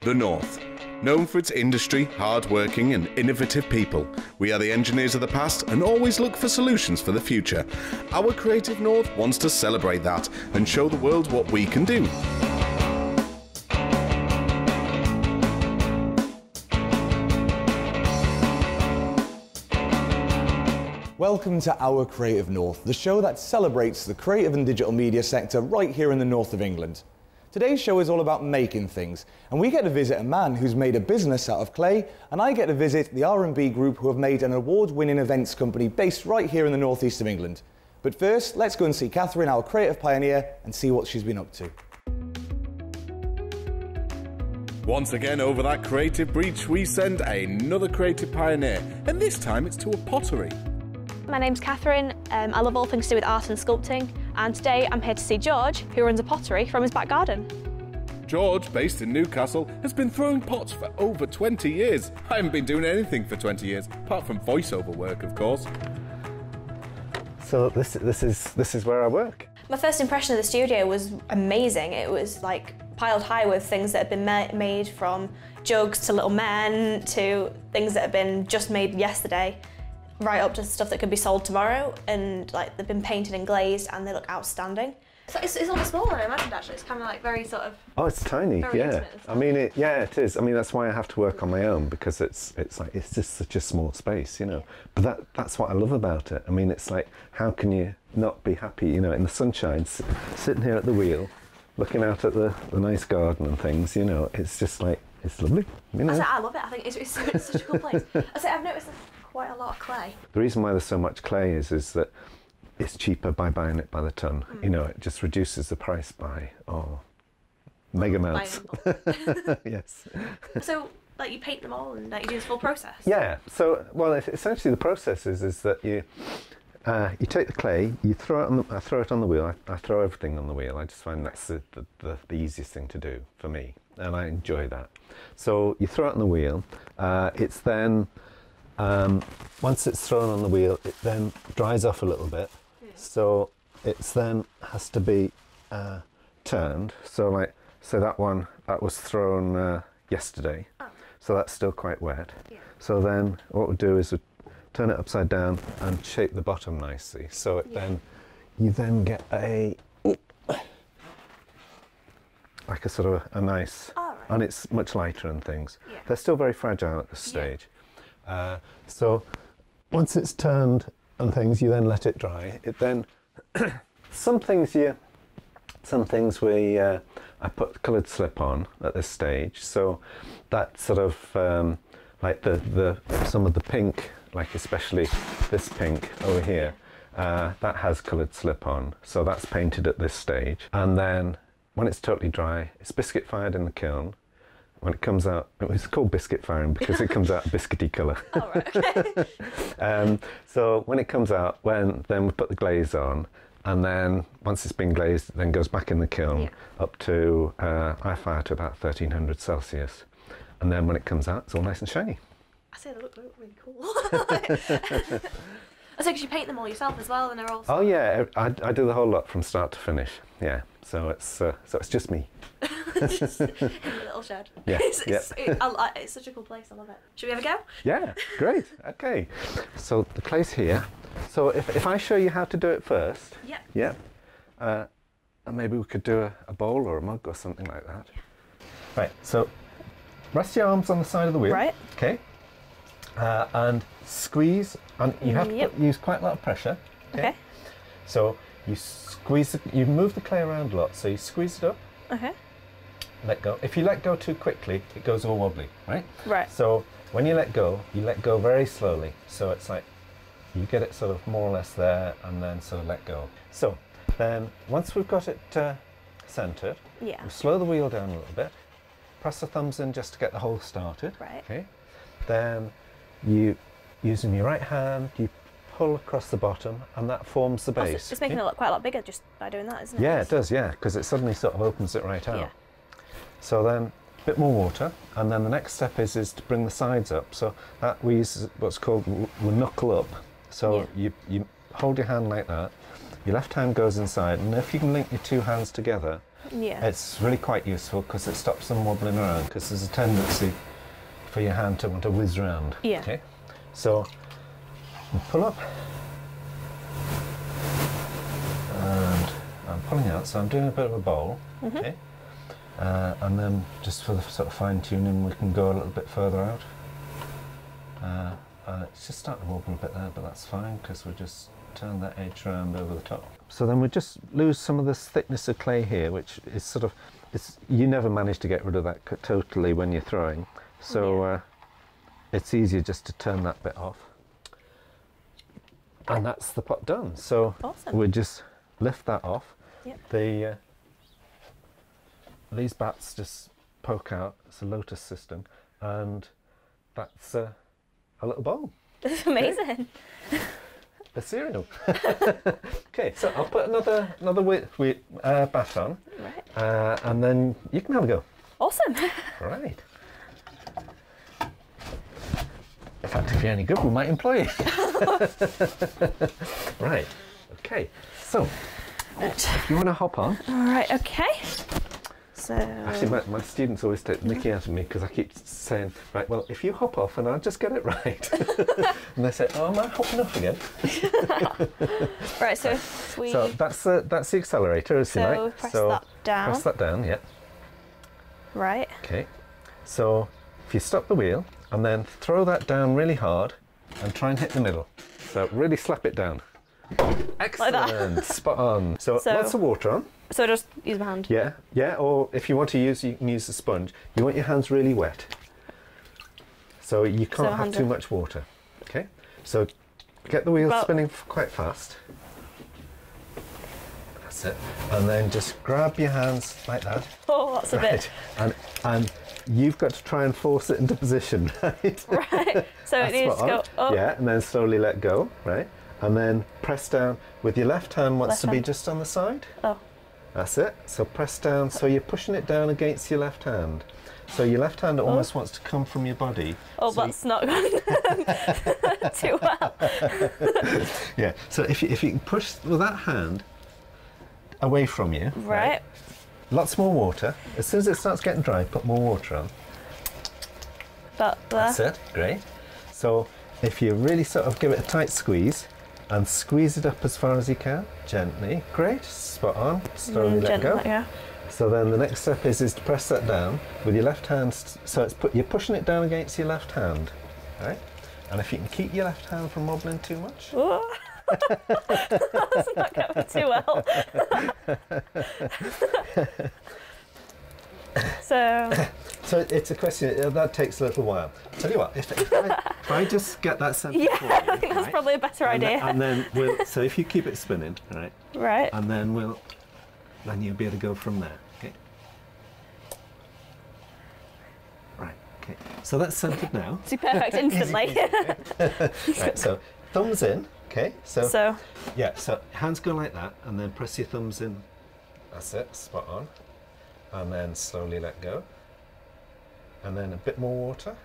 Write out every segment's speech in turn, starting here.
The North. Known for its industry, hard-working and innovative people, we are the engineers of the past and always look for solutions for the future. Our Creative North wants to celebrate that and show the world what we can do. Welcome to Our Creative North, the show that celebrates the creative and digital media sector right here in the north of England. Today's show is all about making things, and we get to visit a man who's made a business out of clay, and I get to visit the R&B Group, who have made an award-winning events company based right here in the northeast of England. But first, let's go and see Catherine, our creative pioneer, and see what she's been up to. Once again, over that creative breach, we send another creative pioneer, and this time it's to a pottery. My name's Catherine, I love all things to do with art and sculpting, and today I'm here to see George, who runs a pottery from his back garden. George, based in Newcastle, has been throwing pots for over 20 years. I haven't been doing anything for 20 years, apart from voiceover work, of course. So this is where I work. My first impression of the studio was amazing. It was like piled high with things that had been made, from jugs to little men to things that had been just made yesterday, right up to stuff that could be sold tomorrow, and like they've been painted and glazed and they look outstanding. So it's a lot smaller than I imagined actually. It's kind of like very sort of... Oh, it's tiny, yeah. I mean, yeah, it is. I mean, that's why I have to work on my own, because it's just such a small space, you know. But that's what I love about it. I mean, it's like, how can you not be happy, you know, in the sunshine, sitting here at the wheel, looking out at the nice garden and things, you know. It's just like, it's lovely, you know. I love it. I think it's such a cool place. I've noticed quite a lot of clay. The reason why there's so much clay is that it's cheaper by buying it by the ton. You know, it just reduces the price by mega amounts. Yes. So, like, you paint them all and like, you do this full process? Yeah. So, well, essentially the process is that you take the clay, you throw it on I throw it on the wheel. I throw everything on the wheel. I just find that's the easiest thing to do for me, and I enjoy that. So you throw it on the wheel. It's then once it's thrown on the wheel, it then dries off a little bit. So it's then has to be turned. So that was thrown yesterday. So that's still quite wet. So then what we'll do is we'll turn it upside down and shape the bottom nicely. So it you then get like a sort of a nice, and it's much lighter and things. They're still very fragile at this stage. So once it's turned and things, you then let it dry. It then some things I put coloured slip on at this stage. So that sort of like some of the pink, like especially this pink over here, that has coloured slip on. So that's painted at this stage. And then when it's totally dry, it's biscuit fired in the kiln. When it comes out, it's called biscuit firing because it comes out a biscuity colour. Oh, right, okay. So when it comes out, then we put the glaze on, and then once it's been glazed, it then goes back in the kiln up to, I fire to about 1300 Celsius. And then when it comes out, it's all nice and shiny. I say they look really cool. I say, because you paint them all yourself as well, and they're all... Oh yeah, I do the whole lot from start to finish. Yeah, so it's just me. Just in a little shed. Yeah, it's such a cool place. I love it. Should we have a go? Yeah, great. Okay, so the clay's here. So if I show you how to do it first. Yeah. And maybe we could do a bowl or a mug or something like that. Right. So rest your arms on the side of the wheel. Right. Okay. And squeeze, and you have to use quite a lot of pressure. Okay. So you squeeze it, you move the clay around a lot, so you squeeze it up. Okay. Let go. If you let go too quickly, it goes all wobbly, right? Right. So when you let go very slowly. So it's like you get it sort of more or less there, and then sort of let go. So then once we've got it centered, we slow the wheel down a little bit. Press the thumbs in just to get the hole started. Right. Okay. Then you, using your right hand, you pull across the bottom, and that forms the base. It's making it look quite a lot bigger just by doing that, isn't it? Yeah, it does, yeah, because it suddenly sort of opens it right out. So then a bit more water, and then the next step is to bring the sides up. So that we use what's called we knuckle up. So you hold your hand like that, your left hand goes inside, and if you can link your two hands together, Yeah. it's really quite useful because it stops them wobbling around, because there's a tendency for your hand to want to whiz around. Yeah. Okay, so you pull up, and I'm pulling out, so I'm doing a bit of a bowl. Okay, and then just for the sort of fine tuning, we can go a little bit further out. It's just starting to wobble a bit there, but that's fine because we'll just turn that edge around over the top. So then we just lose some of this thickness of clay here, which is sort of, you never manage to get rid of that totally when you're throwing. So it's easier just to turn that bit off. And that's the pot done. So we just lift that off. Yep. These bats just poke out. It's a lotus system, and that's a little bowl. That's amazing. A cereal. Okay, so I'll put another bat on, right, and then you can have a go. Awesome. Right. In fact, if you're any good, we might employ you. Right. Okay. So, if you want to hop on. All right. Okay. So. Actually, my students always take the mickey out of me because I keep saying, right, well, if you hop off and I'll just get it right. And they say, oh, am I hopping off again? Right, so So that's the accelerator, as you like. Press that down. Press that down, yeah. Right. Okay. So if you stop the wheel and then throw that down really hard and try and hit the middle. So really slap it down. Excellent. Like that. Spot on. So lots of water on. So just use my hand? Yeah, yeah, or if you want to use, you can use the sponge. You want your hands really wet. So you can't have too much water. Okay, so get the wheel spinning quite fast. That's it. And then just grab your hands like that. Oh, that's a bit. And you've got to try and force it into position, right? Right, so it needs to go up. Yeah, and then slowly let go, right? And then press down with your left hand wants to be just on the side. Oh. That's it. So press down, so you're pushing it down against your left hand. So your left hand almost wants to come from your body. Oh, so that's not going too well. Yeah, so if you can push with that hand away from you. Right. Lots more water. As soon as it starts getting dry, put more water on. That's it. Great. So if you really sort of give it a tight squeeze, and squeeze it up as far as you can, gently. Great, spot on, slowly let go. Yeah. So then the next step is to press that down with your left hand, so you're pushing it down against your left hand, right? And if you can keep your left hand from wobbling too much. That's not going too well. So it's a question that takes a little while. Tell you what, if I just get that centre for you, I think that's probably a better idea. And then so if you keep it spinning, right? Right. And then then you'll be able to go from there. Okay. Right. Okay. So that's centred now. See, perfect instantly. Right. So thumbs in. Okay. So yeah. So hands go like that, and then press your thumbs in. That's it. Spot on. And then slowly let go. And then a bit more water.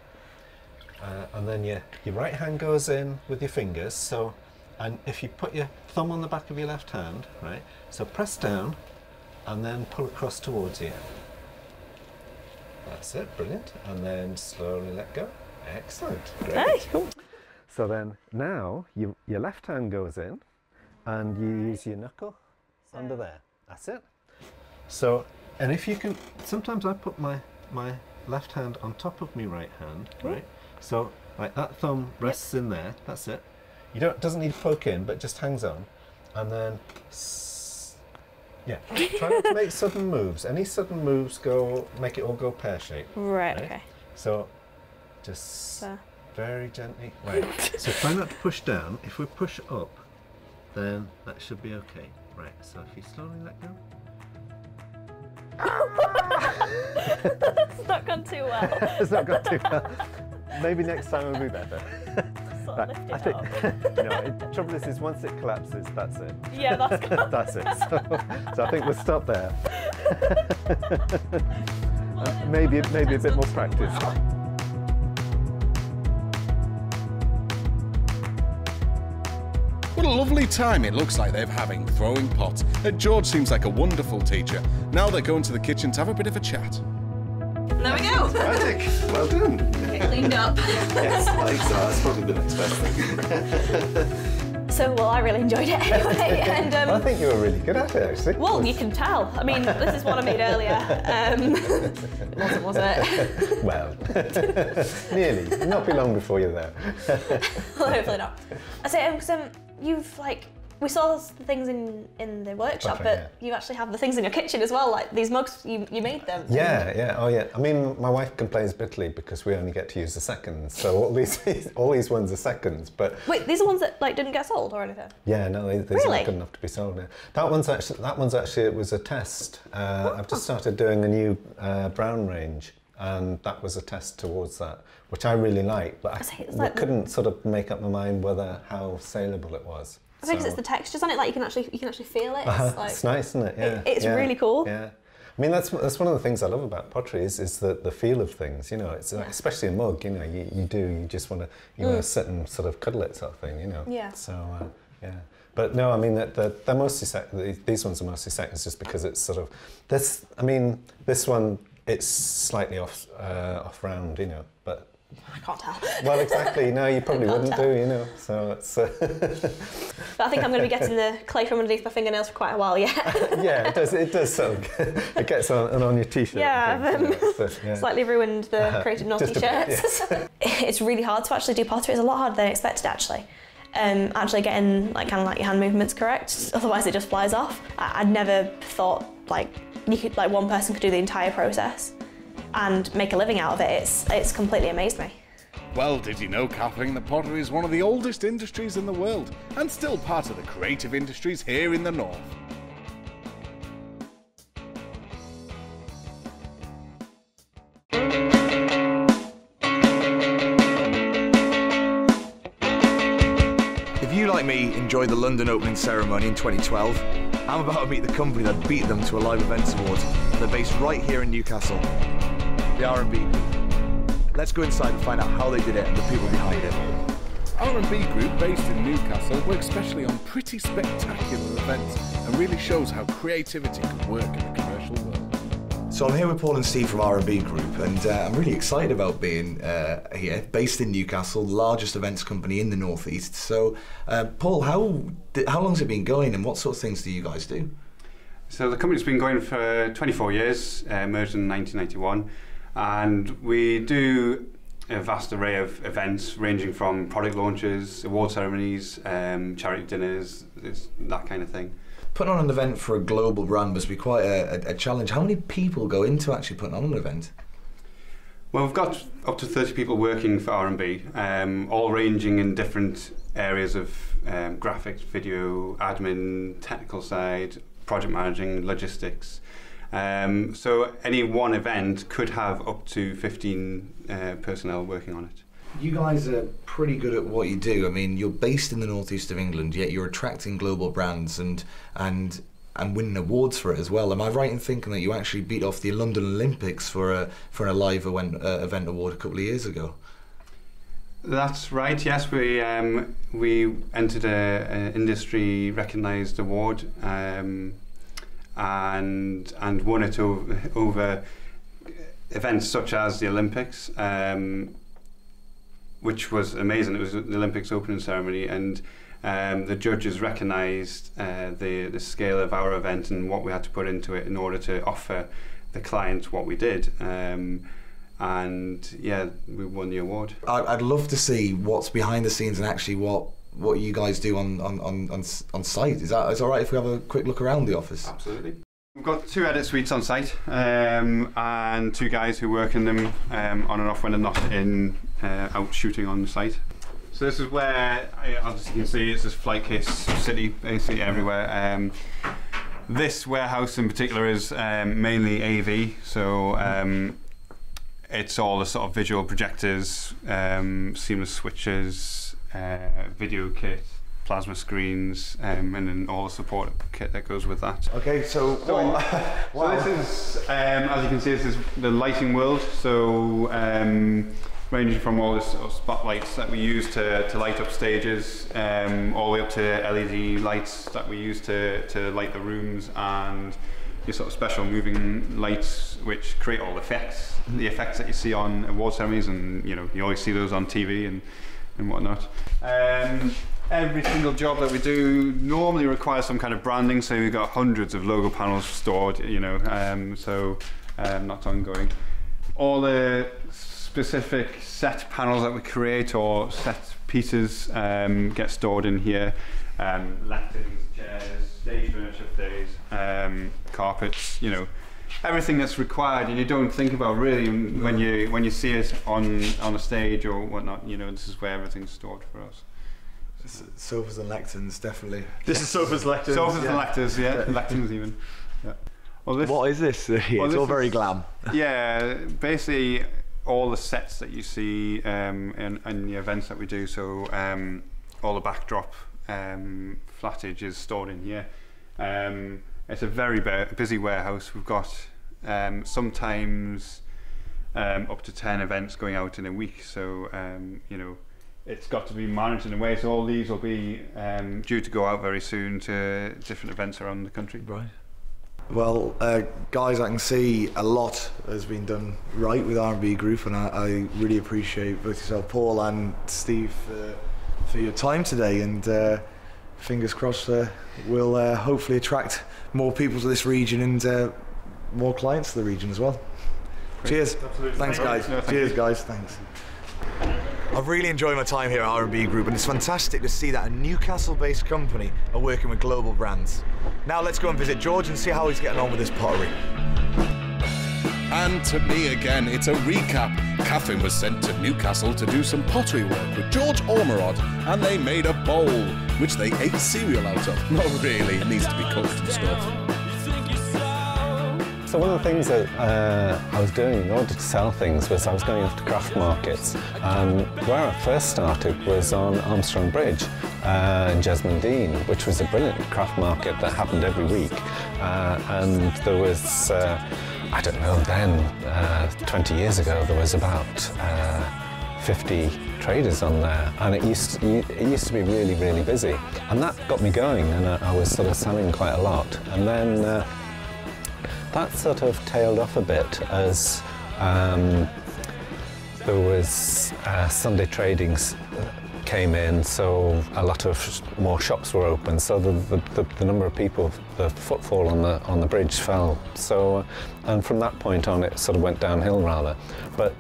And then your right hand goes in with your fingers. So, and if you put your thumb on the back of your left hand, right? So press down and then pull across towards you. That's it, brilliant. And then slowly let go. Excellent. Great. Hey, cool. So then now your left hand goes in and you use your knuckle under there. That's it. So, and if you can, sometimes I put my left hand on top of my right hand, right? So, like that thumb rests in there, that's it. It doesn't need to poke in, but just hangs on. And then, yeah, try not to make sudden moves. Any sudden moves make it all go pear-shaped. Right, okay. So, just very gently, right. So try not to push down. If we push up, then that should be okay. Right, so if you slowly let go. It's not gone too well. It's not gone too well. Maybe next time will be better. Sort of lift it I think, the trouble is once it collapses, that's it. Yeah, that's gone. That's it. So I think we'll stop there. Maybe a bit more practice. What a lovely time it looks like they're having throwing pot. George seems like a wonderful teacher, Now they're going to the kitchen to have a bit of a chat. There we go. Magic. Well done. Get cleaned up. Yes, I think so. That's probably the next best thing. So, well, I really enjoyed it anyway. And, I think you were really good at it, actually. well, you can tell. I mean, this is what I made earlier. It wasn't, was it? Well, nearly. Not be long before you're there. Well, hopefully not. I say, because you've like, we saw the things in the workshop, Okay, but you actually have the things in your kitchen as well, like these mugs, you made them. Yeah, oh yeah. I mean, my wife complains bitterly because we only get to use the seconds, so all these ones are seconds, but... Wait, these are ones that like didn't get sold or anything? Yeah, no, these Really? aren't good enough to be sold now. That one's actually, it was a test. I've just started doing a new brown range, and that was a test towards that, which I really liked, but I couldn't sort of make up my mind how saleable it was. I think it's the textures on it, like you can actually feel it. It's nice, isn't it? Yeah. It's really cool. Yeah. I mean, that's one of the things I love about pottery is the feel of things. You know, it's especially a mug. You know, you just want to sit and sort of cuddle it, sort of thing. You know. Yeah. So yeah. But no, I mean they're mostly these ones are mostly seconds just because it's sort of this. I mean, this one it's slightly off round. You know, but. I can't tell. Well, exactly. No, you probably wouldn't do, you know. So it's. But I think I'm going to be getting the clay from underneath my fingernails for quite a while yet. Yeah, it does. It does. Sort of, it gets on your t-shirt. Yeah, I've slightly ruined the Creative North t-shirts. Yeah. It's really hard to actually do pottery. It's a lot harder than I expected, actually. Actually getting like kind of like your hand movements correct. Otherwise, it just flies off. I'd never thought like one person could do the entire process and make a living out of it. It's completely amazed me. Well, did you know, Kathleen, that pottery is one of the oldest industries in the world and still part of the creative industries here in the north? If you, like me, enjoyed the London opening ceremony in 2012, I'm about to meet the company that beat them to a Live Events Award. They're based right here in Newcastle, the R&B Group. Let's go inside and find out how they did it and the people behind it. R&B Group, based in Newcastle, works specially on pretty spectacular events and really shows how creativity can work in the commercial world. So I'm here with Paul and Steve from R&B Group, and I'm really excited about being here, based in Newcastle, the largest events company in the North East. So, Paul, how long has it been going, and what sort of things do you guys do? So the company's been going for 24 years, merged in 1991. And we do a vast array of events ranging from product launches, award ceremonies, charity dinners, that kind of thing. Putting on an event for a global brand must be quite a challenge. How many people go into actually putting on an event? Well, we've got up to 30 people working for R&B, all ranging in different areas of graphics, video, admin, technical side, project managing, logistics. So any one event could have up to 15 personnel working on it. You guys are pretty good at what you do. I mean, you're based in the northeast of England, yet you're attracting global brands and winning awards for it as well. Am I right in thinking that you actually beat off the London Olympics for a live event award a couple of years ago? That's right. Yes, we entered an industry recognised award. And won it over events such as the Olympics, which was amazing. It was the Olympics opening ceremony, and the judges recognised the scale of our event and what we had to put into it in order to offer the client what we did. And yeah, we won the award. I'd love to see what's behind the scenes and actually what you guys do on site. Is that all right if we have a quick look around the office? Absolutely. We've got 2 edit suites on site and 2 guys who work in them on and off when they're not out shooting on the site. So this is where, as you can see, it's this flight case city basically everywhere. This warehouse in particular is mainly AV, so it's all the sort of visual projectors, seamless switches, video kit, plasma screens, and then all the support kit that goes with that. Okay, so this is, as you can see, this is the lighting world. So ranging from all the sort of spotlights that we use to light up stages, all the way up to LED lights that we use to light the rooms, and sort of special moving lights which create all the effects, the effects that you see on award ceremonies, and you always see those on TV and whatnot. Every single job that we do normally requires some kind of branding, so we've got hundreds of logo panels stored, so that's ongoing. All the specific set panels that we create or set pieces get stored in here. Lecterns, chairs, stage furniture for days, carpets, everything that's required, and you don't think about really when you see it on a stage or whatnot. This is where everything's stored for us. Sofas and lecterns, definitely. This is sofas, lecterns. Sofas and lecterns, yeah, lecterns even. Yeah. Well, what is this? It's all very glam. Yeah, basically all the sets that you see in the events that we do. So all the backdrop flattage is stored in here. It's a very busy warehouse. We've got sometimes up to 10 events going out in a week. So it's got to be managed in a way, so all these will be due to go out very soon to different events around the country. Right. Well, guys, I can see a lot has been done right with R&B Group, and I really appreciate both yourself, Paul and Steve, for your time today, and fingers crossed we'll hopefully attract more people to this region and more clients to the region as well. Great. Cheers. Absolutely. Thanks, guys. Cheers, guys. Thanks. I've really enjoyed my time here at R&B Group, and it's fantastic to see that a Newcastle-based company are working with global brands. Now let's go and visit George and see how he's getting on with his pottery. And to me again, it's a recap. Catherine was sent to Newcastle to do some pottery work with George Ormerod, and they made a bowl, which they ate cereal out of. Not really, it needs to be cooked and stuff. So one of the things that I was doing in order to sell things was I was going off to craft markets. Where I first started was on Armstrong Bridge in Jesmond-Dean, which was a brilliant craft market that happened every week. And there was, I don't know, then, 20 years ago, there was about 50 traders on there, and it used to be really, really busy. And that got me going, and I was sort of selling quite a lot. And then that sort of tailed off a bit as there was Sunday tradings came in, so a lot of more shops were open, so the number of people, the footfall on the bridge fell. So and from that point on it sort of went downhill rather. But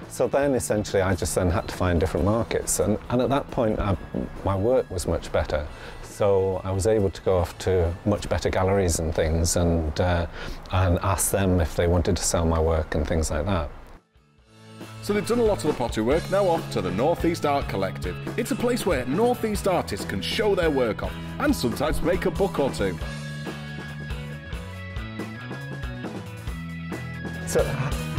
so then essentially I just then had to find different markets, and at that point my work was much better. So I was able to go off to much better galleries and things, and ask them if they wanted to sell my work and things like that. So they've done a lot of the pottery work, now off to the North East Art Collective. It's a place where North East artists can show their work off and sometimes make a book or two. So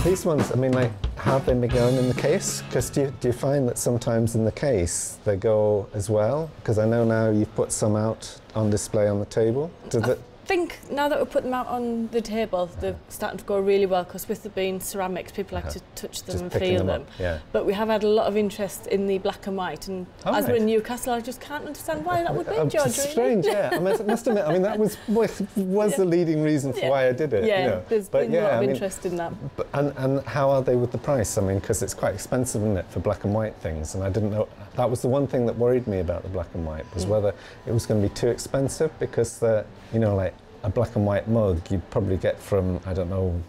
these ones, I mean, like, have they been going in the case? Because do you find that sometimes in the case they go as well? Because I know now you've put some out on display on the table. I think now that we're putting them out on the table, they're starting to go really well, because with them being ceramics, people like to touch them and feel them. Yeah. But we have had a lot of interest in the black and white, and as we're in Newcastle, I just can't understand why that would be, George. It's strange, yeah. I must admit, I mean, that was the leading reason for why I did it. Yeah, there's been a lot of interest in that. And how are they with the price? I mean, because it's quite expensive, isn't it, for black and white things? And I didn't know, that was the one thing that worried me about the black and white, was whether it was going to be too expensive, because like a black and white mug you'd probably get from, I don't know,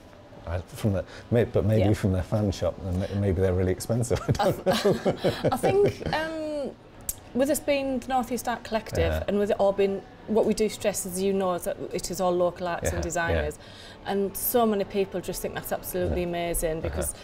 from their fan shop, and maybe they're really expensive. I don't know. I think with us being the North East Art Collective, and with it all being, what we do stress, as you know, is that it is all local artists and designers, and so many people just think that's absolutely amazing, because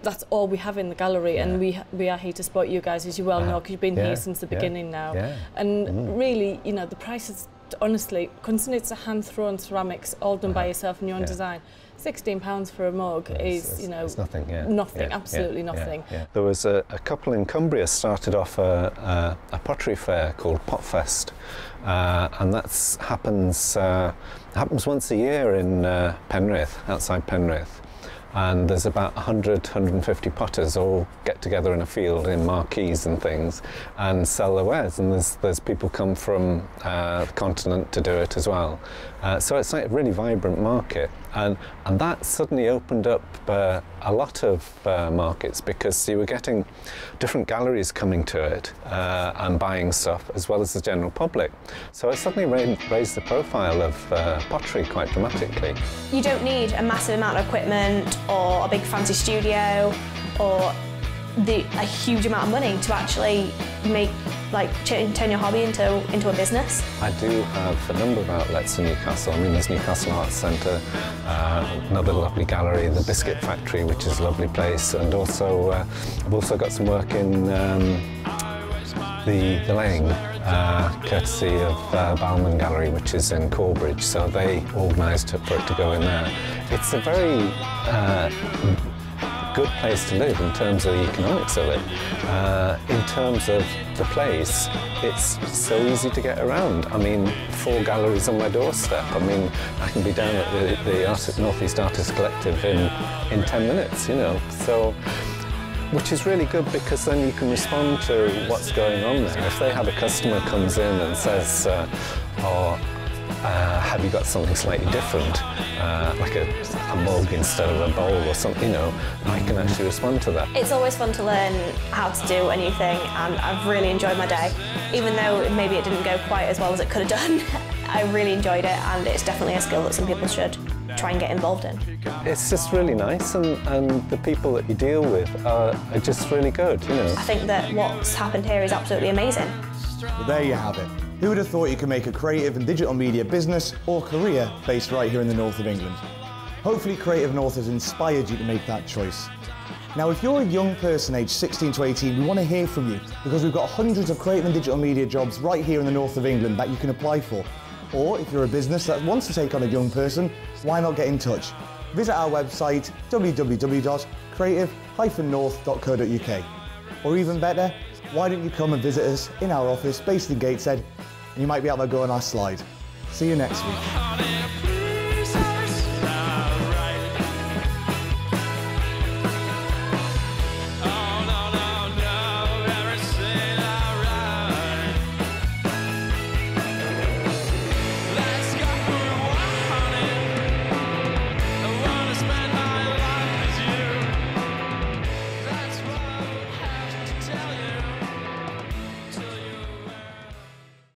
that's all we have in the gallery, and we are here to support you guys, as you well know, because you've been here since the beginning now, and really, the prices, honestly, considering it's a hand-thrown ceramics, all done by yourself in your own design, £16 for a mug is, it's nothing, nothing, absolutely nothing. There was a couple in Cumbria started off a pottery fair called Potfest, and that happens once a year in Penrith, outside Penrith. and there's about 100, 150 potters all get together in a field in marquees and things and sell their wares, and there's people come from the continent to do it as well. So it's like a really vibrant market, and that suddenly opened up a lot of markets, because you were getting different galleries coming to it and buying stuff, as well as the general public. So it suddenly raised the profile of pottery quite dramatically. You don't need a massive amount of equipment or a big fancy studio or a huge amount of money to actually turn your hobby into a business. I do have a number of outlets in Newcastle. I mean, there's Newcastle Arts Centre, another lovely gallery, the Biscuit Factory, which is a lovely place, and also I've also got some work in the Lane, courtesy of Balman Gallery, which is in Corbridge, so they organised for it to go in there. It's a very good place to live in terms of the economics of it. In terms of the place, it's so easy to get around. I mean, 4 galleries on my doorstep. I mean, I can be down at the North East Artists Collective in 10 minutes, you know. So, which is really good, because then you can respond to what's going on there. If they have a customer comes in and says, have you got something slightly different, like a mug instead of a bowl or something, you know, I can actually respond to that. It's always fun to learn how to do a new thing, and I've really enjoyed my day. Even though maybe it didn't go quite as well as it could have done, I really enjoyed it, and it's definitely a skill that some people should try and get involved in. It's just really nice, and the people that you deal with are just really good, you know. I think that what's happened here is absolutely amazing. Well, there you have it. Who would have thought you could make a creative and digital media business or career based right here in the north of England? Hopefully Creative North has inspired you to make that choice. Now, if you're a young person aged 16 to 18, we want to hear from you, because we've got hundreds of creative and digital media jobs right here in the north of England that you can apply for. Or if you're a business that wants to take on a young person, why not get in touch? Visit our website www.creative-north.co.uk. Or even better, why don't you come and visit us in our office based in Gateshead, and you might be able to go on our slide. See you next week.